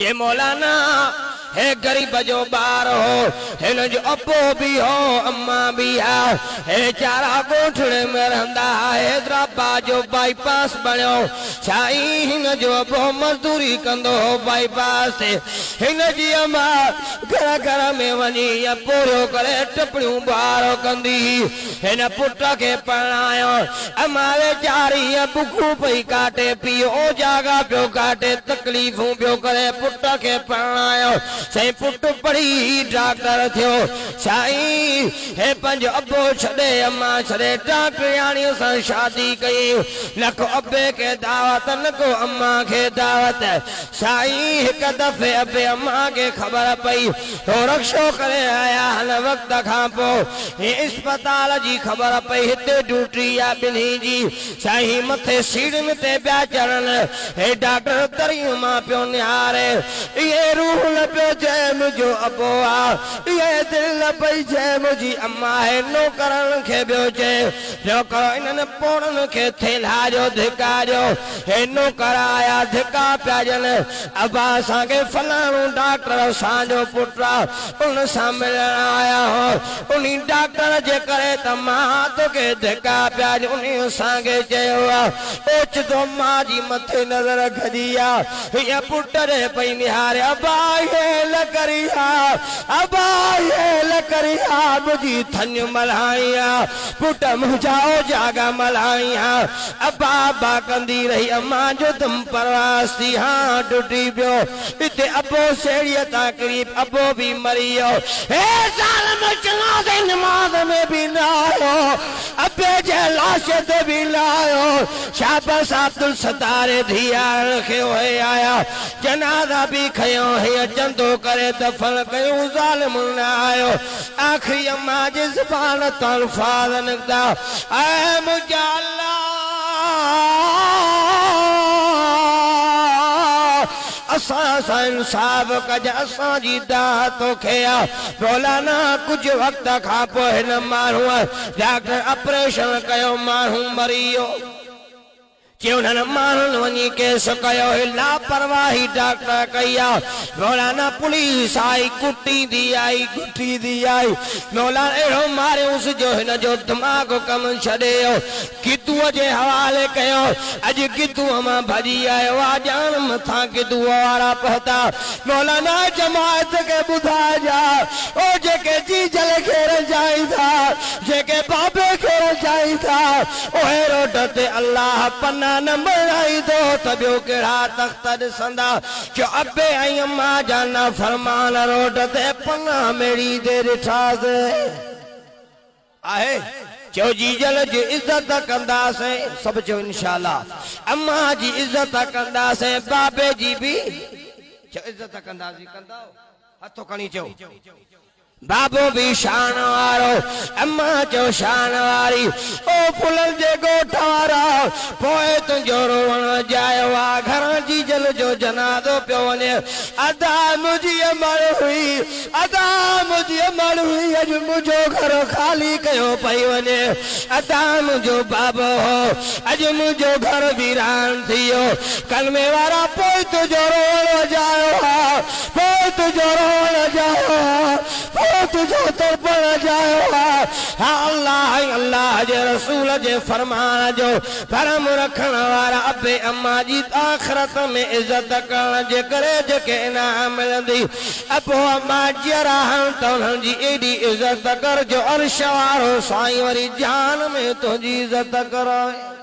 ये मौलाना है गरीब जो बार हो, है जो अबो भी हो अम्मा भी है, चारा गोठड़े में रहंदा है। हैदराबाद जो बाईपास बनो छाई हिन जो अबो मजदूरी कंदो हो बाईपास से। हिन जी अम्मा घर घर में वनी या पूरो करे टपड़ियों बारो कंदी। हिन पुट के पढ़ायो अमारे चारी या बुखू पई काटे पियो जागा पियो काटे तकलीफूं पियो करे पुट के पढ़ायो। सही पुट पढ़ी डॉक्टर थियो साईं हे पंज अबो छड़े अम्मा छड़े डॉक्टराणी से शादी कई। न को अबे के दावत न को अम्मा के दावत। साईं एक दफे अबे अम्मा के खबर पई तो रक्षो करे आया हन वक्त खां पो अस्पताल जी खबर पई हिते ड्यूटी या बिन्ही जी। साईं मथे सीढ़िन ते पिया चढ़न हे डॉक्टर तरियूं मां पियो निहारे ये रूह न पियो जय मुझो अबो आ ये दिल पई जय मुझी अम्मा है नौकरन के बियो जय जो करो इनन पोड़न के थेला जो धिका जो हे नौकर आया धिका पिया जन अबा सा के फलाणो डॉक्टर साजो पुत्रा उन सा मिलन आया हो उन्हीं डॉक्टर जे करे त मां तो के धिका पिया जो उन्हीं सा के जयो ओच तो मां जी मथे नजर खदिया ये पुटरे पई निहारे अबा ये लकरिया अबा ये लकरिया मुझी थन मल्हाइया पुट मुझाओ जागा मल्हाइया अबा बा कंदी रही अम्मा जो तुम परवासी हाँ टूटी पियो इते अबो सेड़िया ताकरीब अबो भी मरियो हे साल में चला दे नमाज में भी ना आयो अबे जे लाश ते भी लायो शाबाश अब्दुल सत्तार धिया रखे हुए आया जनाजा भी खयो है चंदो करे दफन कयूं ज़ालिम न आयो आखिरी अम्मा जी ज़बान तो अल्फाज़ निकता ऐ मुझा अल्लाह असा इंसाफ कज असा जी दाह तो खेया मौलाना कुछ वक्त खां पोइ हिन माण्हू डॉक्टर ऑपरेशन कयो माण्हू मरियो क्यों न मानन वनी केस कयो लापरवाही डॉक्टर कया मौलाना पुलिस आई कुटी दी आई मौलाना एड़ो मारे उस जो हिन जो दिमाग कम छड़ियो कितुअ जे हवाले कयो अज कितुअ मां भजी आयो आ जान मथा कितुअ वारा पहता मौलाना जमात के बुधा जा ओ जेके जी जल खेर जाई था जेके बाबे खेर जाई था ओ रोड ते अल्लाह पन्ना न मराई दो तबियो केड़ा तख्त दिसंदा जो अबे आई अम्मा जाना फरमान रोड ते पन्ना मेरी दे रिठा से आहे जो जी जल जी इज्जत कंदा से सब जो इंशाअल्लाह अम्मा जी इज्जत कंदा से बाबे जी भी जो इज्जत कंदा जी कंदा हथो खणी चो बाबो भी शान वारो अम्मा जो शान वारी ओ फुलन जे गोठारा पोए तुझो रोवण जायो आ घर जी जल जो जनादो पियो वने अदा मुझी अमर हुई अज मुझो घर खाली कयो पई वने अदा मुझो बाबो हो अज मुझो घर वीरान थियो कलमे वारा पोए तुझो रोवण जायो आ पोए तुझो रोवण जायो आ तुझो तो पड़ जायो अल्लाह अल्लाह जे रसूल जे फरमान जो भरम रखण वारा अबे अम्मा जी आखिरत में इज्जत करण जे करे जेके इनाम मिलंदी अबो अम्मा जराहन तो उन्हनि जी एडी इज्जत कर जो अर्श वारो साईं वरी जान में तुंहिंजी इज्जत करे।